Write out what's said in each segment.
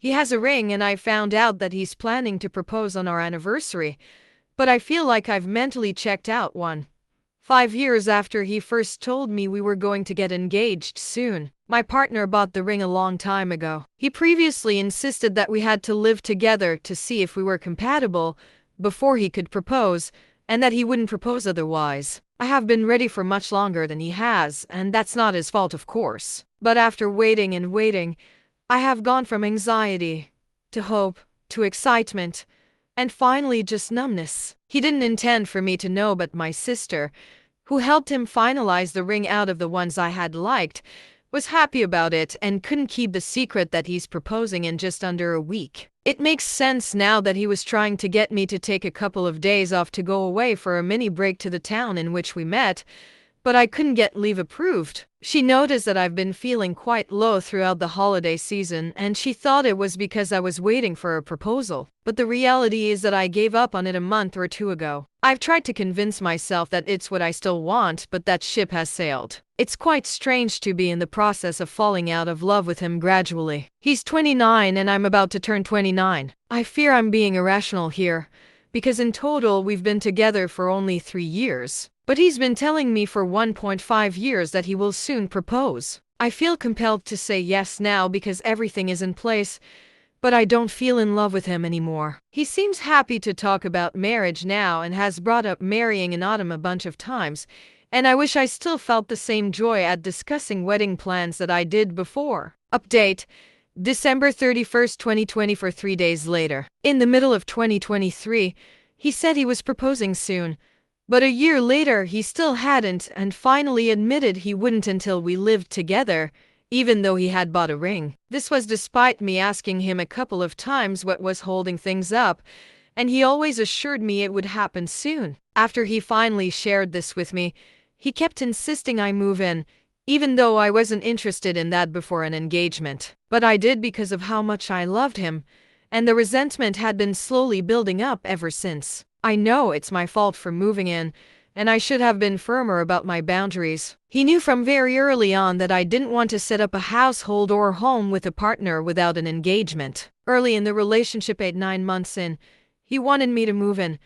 He has a ring and I found out that he's planning to propose on our anniversary, but I feel like I've mentally checked out 5 years after he first told me we were going to get engaged soon. My partner bought the ring a long time ago. He previously insisted that we had to live together to see if we were compatible before he could propose, and that he wouldn't propose otherwise. I have been ready for much longer than he has, and that's not his fault, of course. But after waiting and waiting, I have gone from anxiety to hope to excitement and finally just numbness. He didn't intend for me to know, but my sister, who helped him finalize the ring out of the ones I had liked, was happy about it and couldn't keep the secret that he's proposing in just under a week. It makes sense now that he was trying to get me to take a couple of days off to go away for a mini break to the town in which we met, but I couldn't get leave approved. She noticed that I've been feeling quite low throughout the holiday season, and she thought it was because I was waiting for a proposal. But the reality is that I gave up on it a month or two ago. I've tried to convince myself that it's what I still want, but that ship has sailed. It's quite strange to be in the process of falling out of love with him gradually. He's 29 and I'm about to turn 29. I fear I'm being irrational here, because in total we've been together for only 3 years. But he's been telling me for 1.5 years that he will soon propose. I feel compelled to say yes now because everything is in place, but I don't feel in love with him anymore. He seems happy to talk about marriage now and has brought up marrying in autumn a bunch of times, and I wish I still felt the same joy at discussing wedding plans that I did before. Update: December 31st, 2024, 3 days later. In the middle of 2023, he said he was proposing soon. But a year later, he still hadn't, and finally admitted he wouldn't until we lived together, even though he had bought a ring. This was despite me asking him a couple of times what was holding things up, and he always assured me it would happen soon. After he finally shared this with me, he kept insisting I move in, even though I wasn't interested in that before an engagement. But I did because of how much I loved him, and the resentment had been slowly building up ever since. I know it's my fault for moving in, and I should have been firmer about my boundaries. He knew from very early on that I didn't want to set up a household or home with a partner without an engagement. Early in the relationship, 8-9 months in, he wanted me to move in,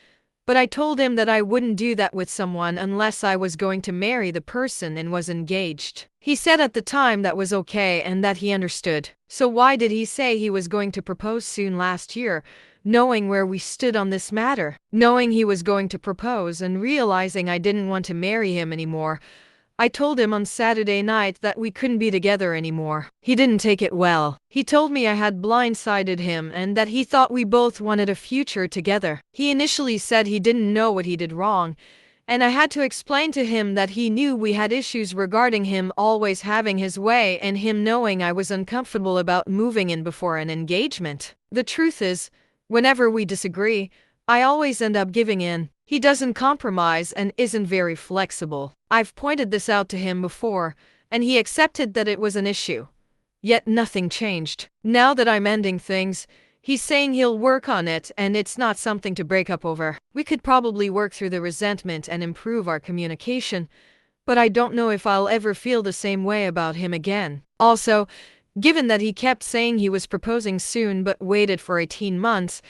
but I told him that I wouldn't do that with someone unless I was going to marry the person and was engaged. He said at the time that was okay and that he understood. So why did he say he was going to propose soon last year, knowing where we stood on this matter? Knowing he was going to propose and realizing I didn't want to marry him anymore, I told him on Saturday night that we couldn't be together anymore. He didn't take it well. He told me I had blindsided him and that he thought we both wanted a future together. He initially said he didn't know what he did wrong, and I had to explain to him that he knew we had issues regarding him always having his way and him knowing I was uncomfortable about moving in before an engagement. The truth is, whenever we disagree, I always end up giving in. He doesn't compromise and isn't very flexible. I've pointed this out to him before, and he accepted that it was an issue. Yet nothing changed. Now that I'm ending things, he's saying he'll work on it and it's not something to break up over. We could probably work through the resentment and improve our communication, but I don't know if I'll ever feel the same way about him again. Also, given that he kept saying he was proposing soon but waited for 18 months,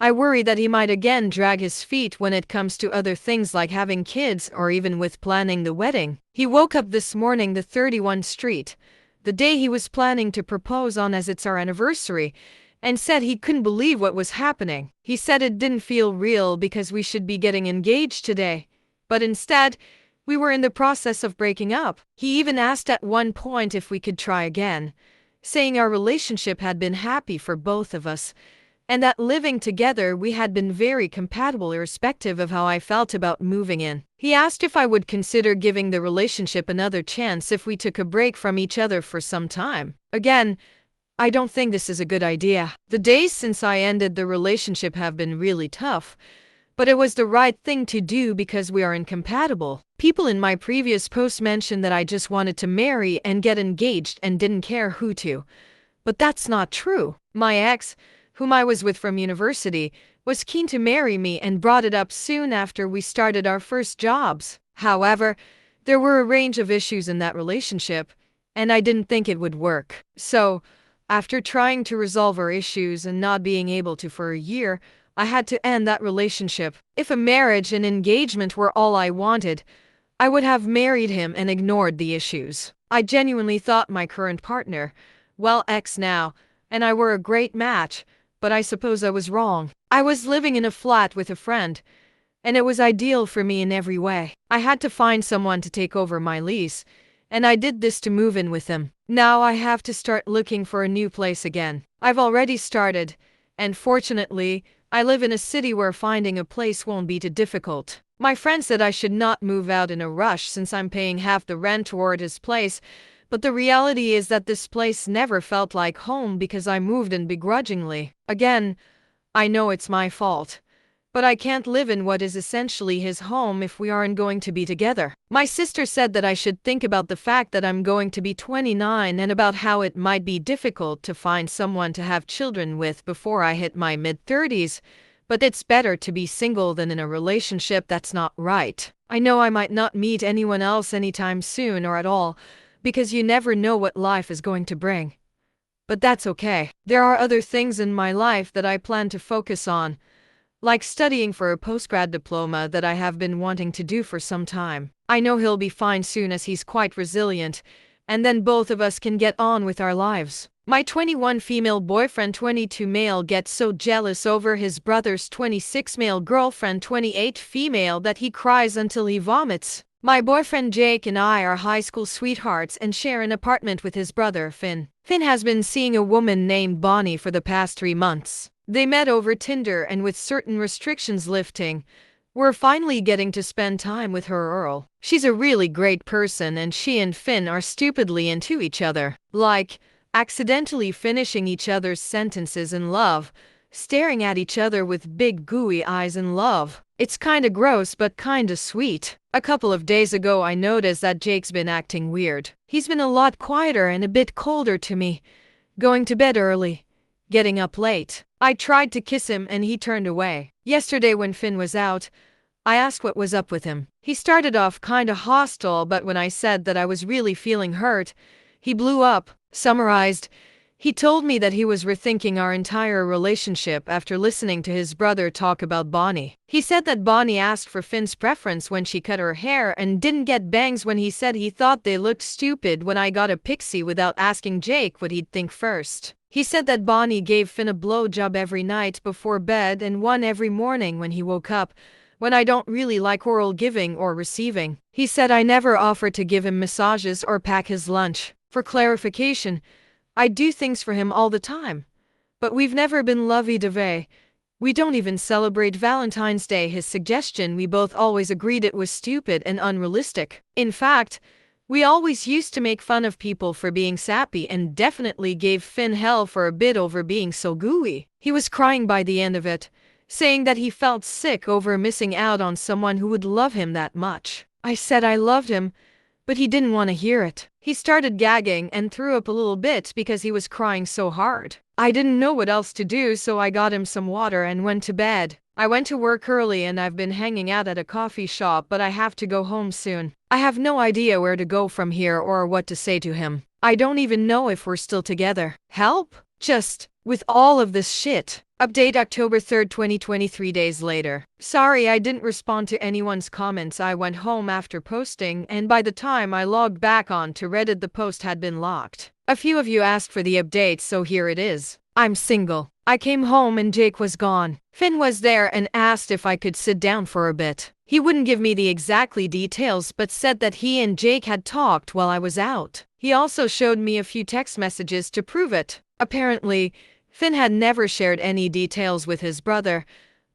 I worry that he might again drag his feet when it comes to other things like having kids or even with planning the wedding. He woke up this morning, the 31st Street, the day he was planning to propose on as it's our anniversary, and said he couldn't believe what was happening. He said it didn't feel real because we should be getting engaged today, but instead, we were in the process of breaking up. He even asked at one point if we could try again, saying our relationship had been happy for both of us, and that living together we had been very compatible irrespective of how I felt about moving in. He asked if I would consider giving the relationship another chance if we took a break from each other for some time. Again, I don't think this is a good idea. The days since I ended the relationship have been really tough, but it was the right thing to do because we are incompatible. People in my previous post mentioned that I just wanted to marry and get engaged and didn't care who to. But that's not true. My ex, whom I was with from university, was keen to marry me and brought it up soon after we started our first jobs. However, there were a range of issues in that relationship, and I didn't think it would work. So, After trying to resolve our issues and not being able to for a year, I had to end that relationship. If a marriage and engagement were all I wanted, I would have married him and ignored the issues. I genuinely thought my current partner, well, ex now, and I were a great match, but I suppose I was wrong. I was living in a flat with a friend, and it was ideal for me in every way. I had to find someone to take over my lease, and I did this to move in with him. Now I have to start looking for a new place again. I've already started, and fortunately, I live in a city where finding a place won't be too difficult. My friend said I should not move out in a rush since I'm paying half the rent toward his place, but the reality is that this place never felt like home because I moved in begrudgingly. Again, I know it's my fault, but I can't live in what is essentially his home if we aren't going to be together. My sister said that I should think about the fact that I'm going to be 29 and about how it might be difficult to find someone to have children with before I hit my mid-30s, but it's better to be single than in a relationship that's not right. I know I might not meet anyone else anytime soon or at all, because you never know what life is going to bring. But that's okay. There are other things in my life that I plan to focus on, like studying for a postgrad diploma that I have been wanting to do for some time. I know he'll be fine soon as he's quite resilient, and then both of us can get on with our lives. My 21 female boyfriend 22 male gets so jealous over his brother's 26 male girlfriend 28 female that he cries until he vomits. My boyfriend Jake and I are high school sweethearts and share an apartment with his brother Finn. Finn has been seeing a woman named Bonnie for the past 3 months. They met over Tinder, and with certain restrictions lifting, we're finally getting to spend time with her Earl. She's a really great person and she and Finn are stupidly into each other. Like, accidentally finishing each other's sentences in love, staring at each other with big gooey eyes in love. It's kinda gross but kinda sweet. A couple of days ago I noticed that Jake's been acting weird. He's been a lot quieter and a bit colder to me, going to bed early, getting up late. I tried to kiss him and he turned away. Yesterday when Finn was out, I asked what was up with him. He started off kinda hostile, but when I said that I was really feeling hurt, he blew up. Summarized, he told me that he was rethinking our entire relationship after listening to his brother talk about Bonnie. He said that Bonnie asked for Finn's preference when she cut her hair and didn't get bangs when he said he thought they looked stupid when I got a pixie without asking Jake what he'd think first. He said that Bonnie gave Finn a blowjob every night before bed and one every morning when he woke up, when I don't really like oral giving or receiving. He said I never offered to give him massages or pack his lunch. For clarification, I do things for him all the time, but we've never been lovey-dovey. We don't even celebrate Valentine's Day. His suggestion, we both always agreed it was stupid and unrealistic. In fact, we always used to make fun of people for being sappy and definitely gave Finn hell for a bit over being so gooey. He was crying by the end of it, saying that he felt sick over missing out on someone who would love him that much. I said I loved him, but he didn't want to hear it. He started gagging and threw up a little bit because he was crying so hard. I didn't know what else to do, so I got him some water and went to bed. I went to work early and I've been hanging out at a coffee shop, but I have to go home soon. I have no idea where to go from here or what to say to him. I don't even know if we're still together. Help? Just, with all of this shit. Update October 3rd, 2023 days later. Sorry I didn't respond to anyone's comments. I went home after posting, and by the time I logged back on to Reddit the post had been locked. A few of you asked for the update, so here it is. I'm single. I came home and Jake was gone. Finn was there and asked if I could sit down for a bit. He wouldn't give me the exactly details but said that he and Jake had talked while I was out. He also showed me a few text messages to prove it. Apparently, Finn had never shared any details with his brother,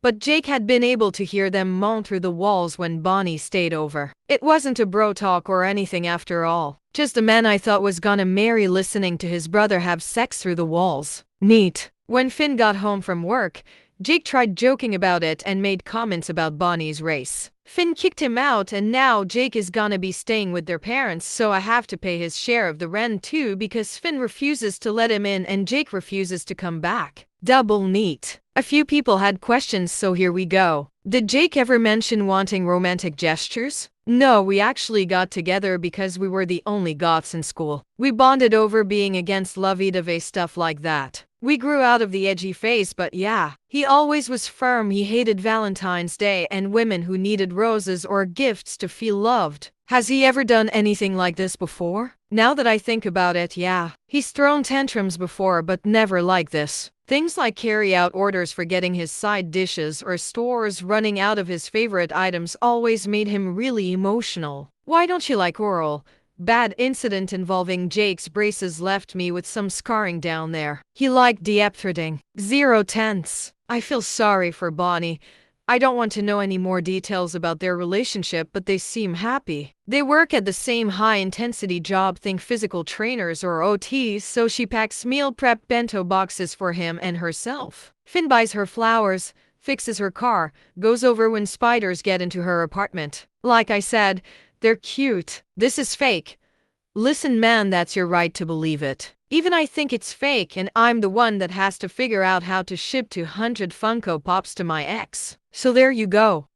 but Jake had been able to hear them moan through the walls when Bonnie stayed over. It wasn't a bro talk or anything after all. Just a man I thought was gonna marry listening to his brother have sex through the walls. Neat. When Finn got home from work, Jake tried joking about it and made comments about Bonnie's race. Finn kicked him out and now Jake is gonna be staying with their parents, so I have to pay his share of the rent too because Finn refuses to let him in and Jake refuses to come back. Double neat. A few people had questions, so here we go. Did Jake ever mention wanting romantic gestures? No, we actually got together because we were the only goths in school. We bonded over being against lovey-dovey stuff like that. We grew out of the edgy phase, but yeah, he always was firm. He hated Valentine's Day and women who needed roses or gifts to feel loved. Has he ever done anything like this before? Now that I think about it, yeah. He's thrown tantrums before, but never like this. Things like carry-out orders for getting his side dishes or stores running out of his favorite items always made him really emotional. Why don't you like oral? Bad incident involving Jake's braces left me with some scarring down there. He liked deep-throating. 0 tenths. I feel sorry for Bonnie. I don't want to know any more details about their relationship, but they seem happy. They work at the same high-intensity job, think physical trainers or OTs, so she packs meal prep bento boxes for him and herself. Finn buys her flowers, fixes her car, goes over when spiders get into her apartment. Like I said, they're cute. This is fake. Listen, man, that's your right to believe it. Even I think it's fake, and I'm the one that has to figure out how to ship 200 Funko Pops to my ex. So there you go.